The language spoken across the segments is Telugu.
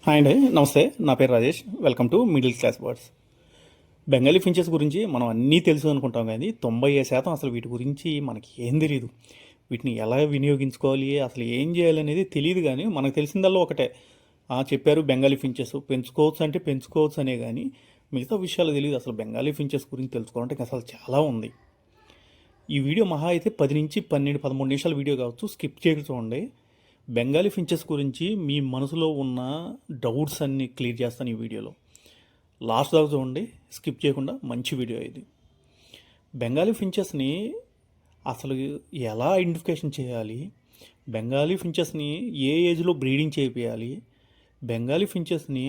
హాయ్ అండి, నమస్తే. నా పేరు Rajesh. Welcome to middle class birds. Bengali finches గురించి మనం అన్నీ తెలుసు అనుకుంటాం, కానీ 90% అసలు వీటి గురించి మనకి ఏం తెలియదు. వీటిని ఎలా వినియోగించుకోవాలి, అసలు ఏం చేయాలనేది తెలియదు. కానీ మనకు తెలిసిందల్లా ఒకటే, చెప్పారు బెంగాలీ ఫించెస్ పెంచుకోవచ్చు అంటే పెంచుకోవచ్చు అనే, కానీ మిగతా విషయాలు తెలియదు. అసలు బెంగాలీ ఫించెస్ గురించి తెలుసుకోవాలంటే అసలు చాలా ఉంది. ఈ వీడియో మహా అయితే 10 నుంచి 12, 13 నిమిషాల వీడియో కావచ్చు, స్కిప్ చేయక చూడండి. బెంగాలీ ఫించెస్ గురించి మీ మనసులో ఉన్న డౌట్స్ అన్నీ క్లియర్ చేస్తాను ఈ వీడియోలో. లాస్ట్ దాకా చూడండి, స్కిప్ చేయకుండా. మంచి వీడియో ఇది. బెంగాలీ ఫించెస్ని అసలు ఎలా ఐడెంటిఫికేషన్ చేయాలి, బెంగాలీ ఫించెస్ని ఏ ఏజ్లో బ్రీడింగ్ చేయాలి, బెంగాలీ ఫించెస్ని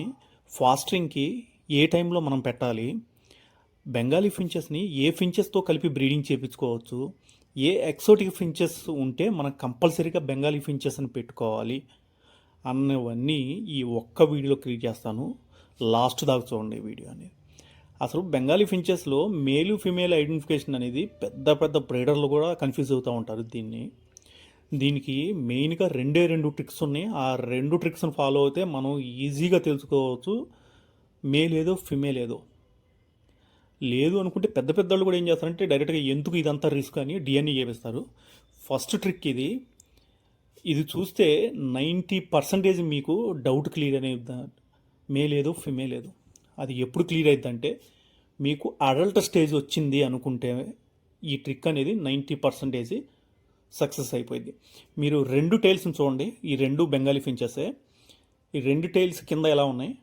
ఫాస్టరింగ్కి ఏ టైంలో మనం పెట్టాలి, బెంగాలీ ఫించెస్ని ఏ ఫించెస్తో కలిపి బ్రీడింగ్ చేయించుకోవచ్చు, ఏ ఎక్సోటిక్ ఫించెస్ ఉంటే మనం కంపల్సరీగా బెంగాలీ ఫించెస్ అని పెట్టుకోవాలి అన్నవన్నీ ఈ ఒక్క వీడియోలో క్రియేట్ చేస్తాను. లాస్ట్ దాకా చూడండి ఈ వీడియో అనేది. అసలు బెంగాలీ ఫించెస్లో మేలు ఫిమేల్ ఐడెంటిఫికేషన్ అనేది పెద్ద పెద్ద బ్రీడర్లు కూడా కన్ఫ్యూజ్ అవుతూ ఉంటారు. దీనికి మెయిన్గా రెండు ట్రిక్స్ ఉన్నాయి. ఆ 2 ట్రిక్స్ని ఫాలో అయితే మనం ఈజీగా తెలుసుకోవచ్చు మేల్ ఏదో ఫిమేల్ ఏదో. లేదు అనుకుంటే పెద్ద పెద్దవాళ్ళు కూడా ఏం చేస్తారంటే డైరెక్ట్గా ఎందుకు ఇదంతా రిస్క్ అని డిఎన్ఏ చేపిస్తారు. ఫస్ట్ ట్రిక్ ఇది చూస్తే 90% మీకు డౌట్ క్లియర్ అనేది మేల్ ఏదో ఫిమేల్ ఏదో. అది ఎప్పుడు క్లియర్ అవుతుందంటే మీకు అడల్ట్ స్టేజ్ వచ్చింది అనుకుంటే ఈ ట్రిక్ అనేది 90% సక్సెస్ అయిపోయింది. మీరు 2 టైల్స్ని చూడండి. ఈ 2 బెంగాలీ ఫించెసే. ఈ 2 టైల్స్ కింద ఎలా ఉన్నాయి,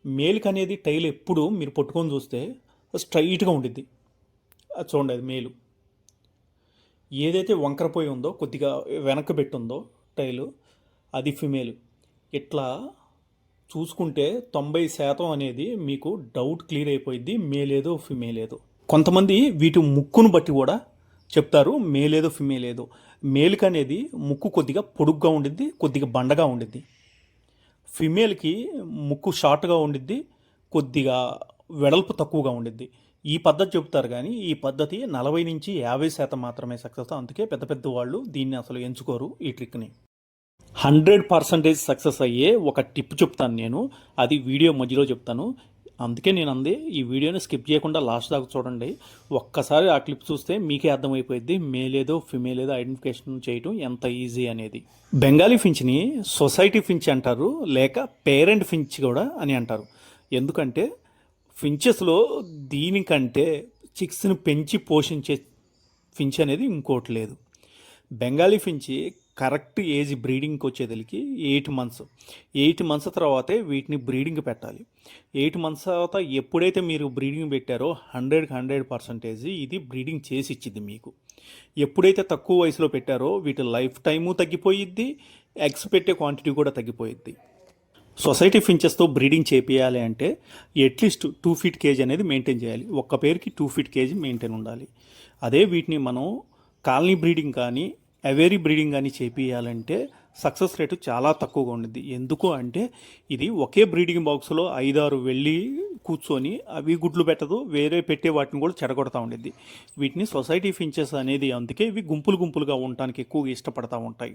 మేల్కి అనేది టైల్ ఎప్పుడు మీరు పట్టుకొని చూస్తే స్ట్రైట్గా ఉండిద్ది. అది చూడండి, అది మేలు. ఏదైతే వంకరపోయి ఉందో, కొద్దిగా వెనక్కి పెట్టుందో టైలు, అది ఫిమేల్. ఇట్లా చూసుకుంటే 90% అనేది మీకు డౌట్ క్లియర్ అయిపోయింది, మేల్ ఏదో ఫిమేల్ ఏదో. కొంతమంది వీటి ముక్కును బట్టి కూడా చెప్తారు మేల్ ఏదో ఫిమేల్ ఏదో. మేల్కి అనేది ముక్కు కొద్దిగా పొడుగ్గా ఉండిద్ది, కొద్దిగా బండగా ఉండిద్ది. ఫిమేల్కి ముక్కు షార్ట్గా ఉండిద్ది, కొద్దిగా వెడల్పు తక్కువగా ఉండిద్ది. ఈ పద్ధతి చెప్తారు, కానీ ఈ పద్ధతి 40 నుంచి 50% మాత్రమే సక్సెస్. అందుకే పెద్ద పెద్ద వాళ్ళు దీన్ని అసలు ఎంచుకోరు ఈ ట్రిక్ని. 100% సక్సెస్ అయ్యే ఒక టిప్ చెప్తాను నేను, అది వీడియో మధ్యలో చెప్తాను. అందుకే నేను ఈ వీడియోని స్కిప్ చేయకుండా లాస్ట్ దాకా చూడండి. ఒక్కసారి ఆ క్లిప్ చూస్తే మీకే అర్థమైపోయింది మేల్ ఏదో ఫిమేల్ ఏదో ఐడెంటిఫికేషన్ చేయడం ఎంత ఈజీ అనేది. బెంగాలీ ఫించ్ని సొసైటీ ఫించ్ అంటారు, లేక పేరెంట్ ఫించ్ కూడా అని అంటారు. ఎందుకంటే ఫించెస్లో దీనికంటే చిక్స్ని పెంచి పోషించే ఫించ్ అనేది ఇంకోటి లేదు. బెంగాలీ ఫించి కరెక్ట్ ఏజ్ బ్రీడింగ్కి వచ్చేదలికి 8 మంత్స్ తర్వాతే వీటిని బ్రీడింగ్ పెట్టాలి. 8 మంత్స్ తర్వాత ఎప్పుడైతే మీరు బ్రీడింగ్ పెట్టారో 100% ఇది బ్రీడింగ్ చేసి ఇచ్చింది మీకు. ఎప్పుడైతే తక్కువ వయసులో పెట్టారో వీటి లైఫ్ టైము తగ్గిపోయిద్ది, ఎగ్స్ పెట్టే క్వాంటిటీ కూడా తగ్గిపోయిద్ది. సొసైటీ ఫించెస్తో బ్రీడింగ్ చేయాలి అంటే అట్లీస్ట్ 2 feet కేజ్ అనేది మెయింటైన్ చేయాలి. ఒక్క పేరుకి 2 feet కేజీ మెయింటైన్ ఉండాలి. అదే వీటిని మనం కాలనీ బ్రీడింగ్ కానీ అవేరీ బ్రీడింగ్ కానీ చేయాలంటే సక్సెస్ రేటు చాలా తక్కువగా ఉండిద్ది. ఎందుకు అంటే ఇది ఒకే బ్రీడింగ్ బాక్స్లో 5-6 వెళ్ళి కూర్చొని అవి గుడ్లు పెట్టదు, వేరే పెట్టే వాటిని కూడా చెడగొడతా ఉండిద్ది. వీటిని సొసైటీ ఫించెస్ అనేది, అందుకే ఇవి గుంపులుగా ఉండటానికి ఎక్కువగా ఇష్టపడతా ఉంటాయి.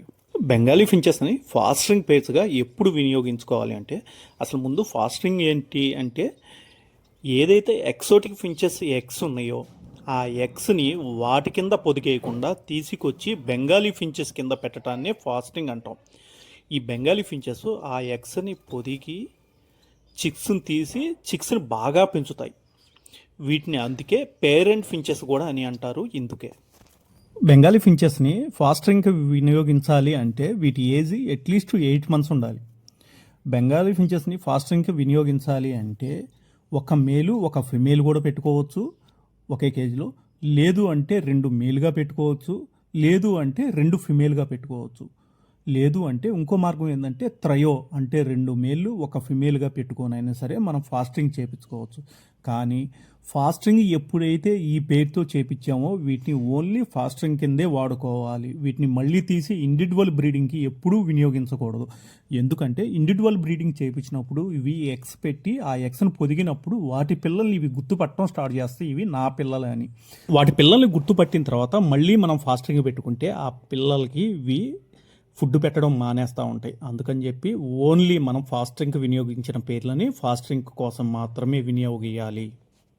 బెంగాలీ ఫించెస్ని ఫాస్టరింగ్ పేర్స్గా ఎప్పుడు వినియోగించుకోవాలి అంటే, అసలు ముందు ఫాస్టరింగ్ ఏంటి అంటే, ఏదైతే ఎక్సోటిక్ ఫించెస్ ఎగ్స్ ఉన్నాయో ఆ ఎగ్స్ని వాటి కింద పొదిగేయకుండా తీసుకొచ్చి బెంగాలీ ఫించెస్ కింద పెట్టడాన్నే ఫాస్టింగ్ అంటాం. ఈ బెంగాలీ ఫించెస్ ఆ ఎగ్స్ని పొదిగి చిక్స్ని తీసి చిక్స్ని బాగా పెంచుతాయి. వీటిని అందుకే పేరెంట్ ఫించెస్ కూడా అని అంటారు. ఇందుకే బెంగాలీ ఫించెస్ని ఫాస్టరింగ్కి వినియోగించాలి అంటే వీటి ఏజ్ అట్లీస్ట్ 8 months ఉండాలి. బెంగాలీ ఫించెస్ని ఫాస్టరింగ్కి వినియోగించాలి అంటే ఒక మేలు ఒక ఫిమేల్ కూడా పెట్టుకోవచ్చు ఒకే కేజీలో. లేదు అంటే 2 మేల్గా పెట్టుకోవచ్చు, లేదు అంటే 2 ఫిమేల్గా పెట్టుకోవచ్చు. లేదు అంటే ఇంకో మార్గం ఏంటంటే త్రయో, అంటే 2 మేళ్ళు ఒక ఫిమేల్గా పెట్టుకోనైనా సరే మనం ఫాస్టింగ్ చేయించుకోవచ్చు. కానీ ఫాస్టింగ్ ఎప్పుడైతే ఈ పేరుతో చేపించామో వీటిని ఓన్లీ ఫాస్టింగ్ కిందే వాడుకోవాలి. వీటిని మళ్ళీ తీసి ఇండివిజువల్ బ్రీడింగ్కి ఎప్పుడూ వినియోగించకూడదు. ఎందుకంటే ఇండివిజువల్ బ్రీడింగ్ చేయించినప్పుడు ఇవి ఎగ్స్ పెట్టి ఆ ఎగ్స్ను పొదిగినప్పుడు వాటి పిల్లల్ని ఇవి గుర్తుపట్టడం స్టార్ట్ చేస్తాయి, ఇవి నా పిల్లలు అని. వాటి పిల్లల్ని గుర్తుపట్టిన తర్వాత మళ్ళీ మనం ఫాస్టింగ్ పెట్టుకుంటే ఆ పిల్లలకి ఇవి ఫుడ్ పెట్టడం మానేస్తూ ఉంటాయి. అందుకని చెప్పి ఓన్లీ మనం ఫాస్ట్రింగ్కి వినియోగించిన పేర్లని ఫాస్ట్రింగ్ కోసం మాత్రమే వినియోగించాలి.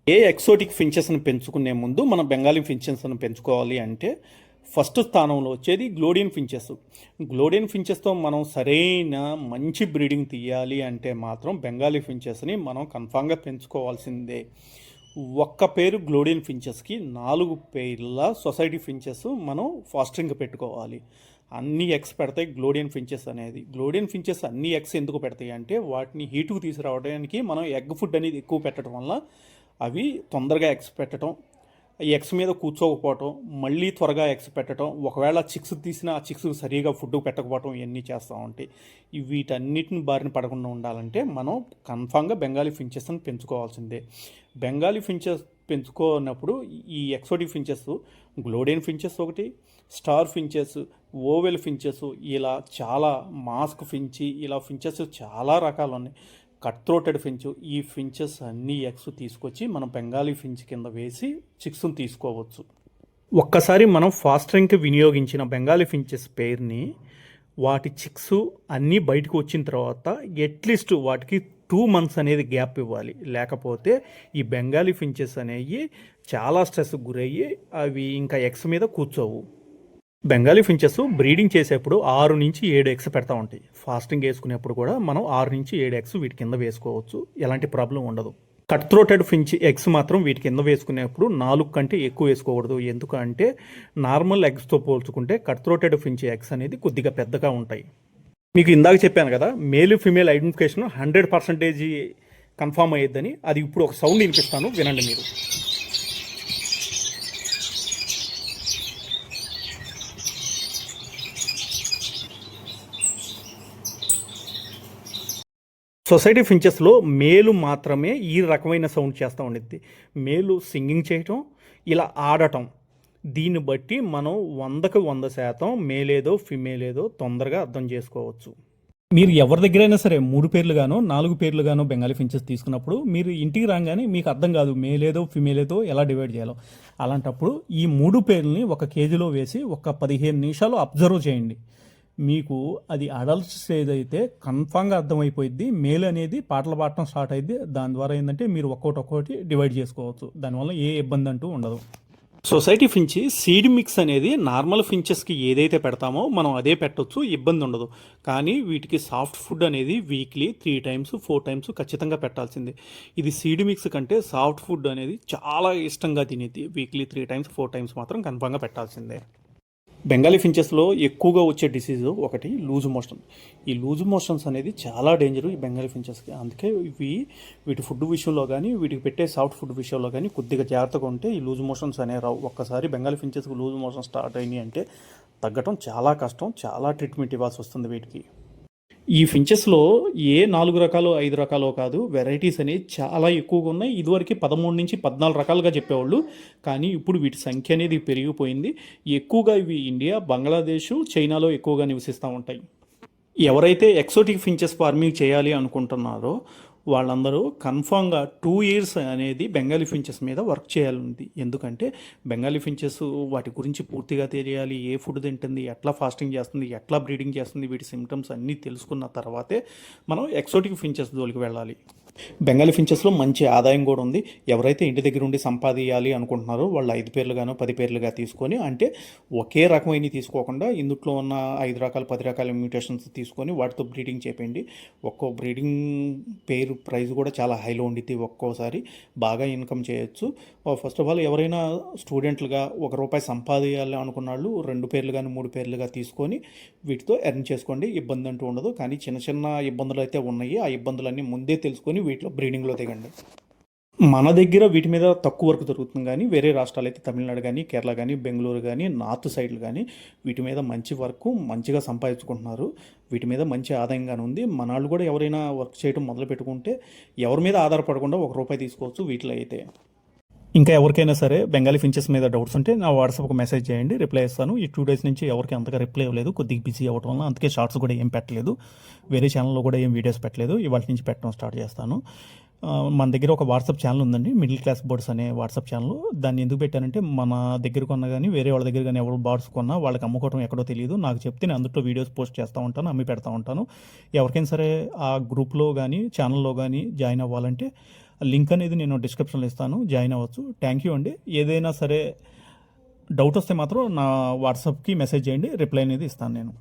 ఏ ఎక్సోటిక్ ఫించెస్ని పెంచుకునే ముందు మనం బెంగాలీ ఫించెస్ని పెంచుకోవాలి అంటే ఫస్ట్ స్థానంలో వచ్చేది గ్లోడియన్ ఫించెస్. గ్లోడియన్ ఫించెస్తో మనం సరైన మంచి బ్రీడింగ్ తీయాలి అంటే మాత్రం బెంగాలీ ఫించెస్ని మనం కన్ఫామ్గా పెంచుకోవాల్సిందే. ఒక్క పేరు గ్లోడియన్ ఫించెస్కి 4 పేర్ల సొసైటీ ఫించెస్ మనం ఫాస్టరింగ్ పెట్టుకోవాలి. అన్ని ఎగ్స్ పెడతాయి గ్లోడియన్ ఫించెస్ అనేది. గ్లోడియన్ ఫించెస్ అన్ని ఎగ్స్ ఎందుకు పెడతాయి అంటే వాటిని హీటుకు తీసుకురావడానికి మనం ఎగ్ ఫుడ్ అనేది ఎక్కువ పెట్టడం వల్ల అవి తొందరగా ఎగ్స్ పెట్టడం, ఎగ్స్ మీద కూర్చోకపోవటం, మళ్ళీ త్వరగా ఎగ్స్ పెట్టడం, ఒకవేళ చిక్స్ తీసినా ఆ చిక్స్ సరిగా ఫుడ్ పెట్టకపోవటం ఇవన్నీ చేస్తూ ఉంటాయి. వీటన్నిటిని బారిన పడకుండా ఉండాలంటే మనం కన్ఫామ్గా బెంగాలీ ఫించెస్ని పెంచుకోవాల్సిందే. బెంగాలీ ఫించెస్ పెంచుకున్నప్పుడు ఈ ఎక్సోటిక్ ఫించెస్ గ్లోడియన్ ఫించెస్ ఒకటి, స్టార్ ఫించెస్, ఓవెల్ ఫించెస్, ఇలా చాలా మాస్క్ ఫించి, ఇలా ఫించెస్ చాలా రకాలు ఉన్నాయి. కట్ థ్రోటెడ్ ఫించ్, ఈ ఫించెస్ అన్ని ఎగ్స్ తీసుకొచ్చి మనం బెంగాలీ ఫించ్ కింద వేసి చిక్స్ని తీసుకోవచ్చు. ఒక్కసారి మనం ఫాస్టరింగ్కి వినియోగించిన బెంగాలీ ఫించెస్ పేరుని వాటి చిక్స్ అన్నీ బయటకు వచ్చిన తర్వాత అట్లీస్ట్ వాటికి 2 months అనేది గ్యాప్ ఇవ్వాలి. లేకపోతే ఈ బెంగాలీ ఫించెస్ అనేవి చాలా స్ట్రెస్కి గురయ్యి అవి ఇంకా ఎగ్స్ మీద కూర్చోవు. బెంగాలీ ఫించెస్ బ్రీడింగ్ చేసేప్పుడు 6 నుంచి 7 ఎగ్స్ పెడతా ఉంటాయి. ఫాస్టింగ్ వేసుకునేప్పుడు కూడా మనం 6 నుంచి 7 ఎగ్స్ వీటి కింద వేసుకోవచ్చు, ఎలాంటి ప్రాబ్లం ఉండదు. కట్ థ్రోటెడ్ ఫించ్ ఎగ్స్ మాత్రం వీటి కింద వేసుకునేప్పుడు 4 కంటే ఎక్కువ వేసుకోకూడదు. ఎందుకంటే నార్మల్ ఎగ్స్తో పోల్చుకుంటే కట్ థ్రోటెడ్ ఫించ్ ఎగ్స్ అనేది కొద్దిగా పెద్దగా ఉంటాయి. మీకు ఇందాక చెప్పాను కదా, మేల్ ఫిమేల్ ఐడెంటిఫికేషన్ 100% కన్ఫామ్ అయ్యేదని. అది ఇప్పుడు ఒక సౌండ్ వినిపిస్తాను, వినండి మీరు. సొసైటీ ఫించెస్లో మేలు మాత్రమే ఈ రకమైన సౌండ్ చేస్తూ ఉండిద్ది. మేలు సింగింగ్ చేయటం, ఇలా ఆడటం, దీన్ని బట్టి మనం 100కి 100% మేలేదో ఫిమేలేదో తొందరగా అర్థం చేసుకోవచ్చు. మీరు ఎవరి దగ్గరైనా సరే 3 పేర్లుగానో 4 పేర్లుగానో బెంగాలీ ఫించెస్ తీసుకున్నప్పుడు మీరు ఇంటికి రాగానే మీకు అర్థం కాదు మేలేదో ఫిమేలేదో ఎలా డివైడ్ చేయాలో. అలాంటప్పుడు ఈ 3 పేర్లని ఒక కేజీలో వేసి ఒక 15 నిమిషాలు అబ్జర్వ్ చేయండి. మీకు అది అడల్ట్ స్టేజ్ అయితే కన్ఫామ్గా అర్థమైపోయింది. మేల్ అనేది పాటలు పాడటం స్టార్ట్ అయింది. దాని ద్వారా ఏంటంటే మీరు ఒక్కొక్కటి డివైడ్ చేసుకోవచ్చు. దానివల్ల ఏ ఇబ్బంది అంటూ ఉండదు. సొసైటీ ఫించ్ సీడ్ మిక్స్ అనేది నార్మల్ ఫించెస్కి ఏదైతే పెడతామో మనం అదే పెట్టవచ్చు, ఇబ్బంది ఉండదు. కానీ వీటికి సాఫ్ట్ ఫుడ్ అనేది వీక్లీ 3 times 4 times ఖచ్చితంగా పెట్టాల్సిందే. ఇది సీడ్ మిక్స్ కంటే సాఫ్ట్ ఫుడ్ అనేది చాలా ఇష్టంగా తినేది. వీక్లీ 3 times 4 times మాత్రం కన్ఫామ్గా పెట్టాల్సిందే. బెంగాలీ ఫించెస్లో ఎక్కువగా వచ్చే డిసీజ్ ఒకటి లూజ్ మోషన్. ఈ లూజ్ మోషన్స్ అనేది చాలా డేంజర్ ఈ బెంగాలీ ఫించెస్కి. అందుకే వీటి ఫుడ్ విషయంలో కానీ వీటికి పెట్టే సాఫ్ట్ ఫుడ్ విషయంలో కానీ కొద్దిగా జాగ్రత్తగా ఉంటే ఈ లూజ్ మోషన్స్ అనేవి రావు. ఒక్కసారి బెంగాలీ ఫించెస్కి లూజ్ మోషన్ స్టార్ట్ అయినాయి అంటే తగ్గటం చాలా కష్టం, చాలా ట్రీట్మెంట్ ఇవ్వాల్సి వస్తుంది వీటికి. ఈ ఫించెస్లో ఏ 4 రకాలు 5 రకాలో కాదు, వెరైటీస్ అనేవి చాలా ఎక్కువగా ఉన్నాయి. ఇదివరకు 13 నుంచి 14 రకాలుగా చెప్పేవాళ్ళు, కానీ ఇప్పుడు వీటి సంఖ్య అనేది పెరిగిపోయింది. ఎక్కువగా ఇవి ఇండియా, బంగ్లాదేశ్, చైనాలో ఎక్కువగా నివసిస్తూ ఉంటాయి. ఎవరైతే ఎక్సోటిక్ ఫించెస్ ఫార్మింగ్ చేయాలి అనుకుంటున్నారో వాళ్ళందరూ కన్ఫామ్గా 2 years అనేది బెంగాలీ ఫించెస్ మీద వర్క్ చేయాలి. ఎందుకంటే బెంగాలీ ఫించెస్ వాటి గురించి పూర్తిగా తెలియాలి. ఏ ఫుడ్ తింటుంది, ఎట్లా ఫాస్టింగ్ చేస్తుంది, ఎట్లా బ్రీడింగ్ చేస్తుంది, వీటి సిమ్టమ్స్ అన్నీ తెలుసుకున్న తర్వాతే మనం ఎక్సోటిక్ ఫించెస్ జోలికి వెళ్ళాలి. బెంగాలీ ఫించెస్లో మంచి ఆదాయం కూడా ఉంది. ఎవరైతే ఇంటి దగ్గర ఉండి సంపాదించాలి అనుకుంటున్నారో వాళ్ళు 5 పేర్లుగానో 10 పేర్లుగా తీసుకొని, అంటే ఒకే రకమైనవి తీసుకోకుండా ఇందులో ఉన్న 5 రకాలు 10 రకాల మ్యూటేషన్స్ తీసుకొని వాటితో బ్రీడింగ్ చేయండి. ఒక్కో బ్రీడింగ్ పేరు ప్రైస్ కూడా చాలా హైలో ఉండిద్ది. ఒక్కోసారి బాగా ఇన్కమ్ చేయొచ్చు. ఫస్ట్ ఆఫ్ ఆల్ ఎవరైనా స్టూడెంట్లుగా ₹1 సంపాదించాలి అనుకున్న వాళ్ళు 2 పేర్లు కానీ 3 పేర్లుగా తీసుకొని వీటితో ఎర్న్ చేసుకోండి. ఇబ్బంది అంటూ ఉండదు. కానీ చిన్న చిన్న ఇబ్బందులు అయితే ఉన్నాయి. ఆ ఇబ్బందులన్నీ ముందే తెలుసుకొని వీటిలో బ్రీడింగ్లో దిగండి. మన దగ్గర వీటి మీద తక్కువ వర్క్ దొరుకుతుంది, కానీ వేరే రాష్ట్రాలు అయితే తమిళనాడు కానీ కేరళ కానీ బెంగళూరు కానీ నార్త్ సైడ్లు కానీ వీటి మీద మంచి వర్క్ మంచిగా సంపాదించుకుంటున్నారు. వీటి మీద మంచి ఆదాయంగానే ఉంది. మన వాళ్ళు కూడా ఎవరైనా వర్క్ చేయడం మొదలు పెట్టుకుంటే ఎవరి మీద ఆధారపడకుండా ₹1 తీసుకోవచ్చు వీటిలో అయితే. ఇంకా ఎవరికైనా సరే బెంగాలీ ఫించెస్ మీద డౌట్స్ ఉంటే నా వాట్సాప్కి మెసేజ్ చేయండి, రిప్లై ఇస్తాను. ఈ 2 days నుంచి ఎవరికి అంతగా రిప్లై ఇవ్వలేదు, కొద్దిగా బిజీ అవ్వడం వల్ల. అందుకే షార్ట్స్ కూడా ఏం పెట్టలేదు, వేరే ఛానల్లో కూడా ఏం వీడియోస్ పెట్టలేదు. ఇవాళ నుంచి పెట్టడం స్టార్ట్ చేస్తాను. మన దగ్గర ఒక వాట్సాప్ ఛానల్ ఉందండి, మిడిల్ క్లాస్ బర్డ్స్ అనే వాట్సాప్ ఛానల్. దాన్ని ఎందుకు పెట్టానంటే మన దగ్గర కొన్నా కానీ వేరే వాళ్ళ దగ్గర కానీ ఎవరు బర్డ్స్ కొన్నా వాళ్ళకి అమ్ముకోవడం ఎక్కడో తెలియదు. నాకు చెప్తే నేను అందులో వీడియోస్ పోస్ట్ చేస్తూ ఉంటాను, అమ్మి పెడతా ఉంటాను. ఎవరికైనా సరే ఆ గ్రూప్లో కానీ ఛానల్లో కానీ జాయిన్ అవ్వాలంటే లింక్ అనేది నేను డిస్క్రిప్షన్లో ఇస్తాను, జాయిన్ అవ్వచ్చు. థ్యాంక్ యూ అండి. ఏదైనా సరే డౌట్ వస్తే మాత్రం నా వాట్సాప్కి మెసేజ్ చేయండి, రిప్లై అనేది ఇస్తాను నేను.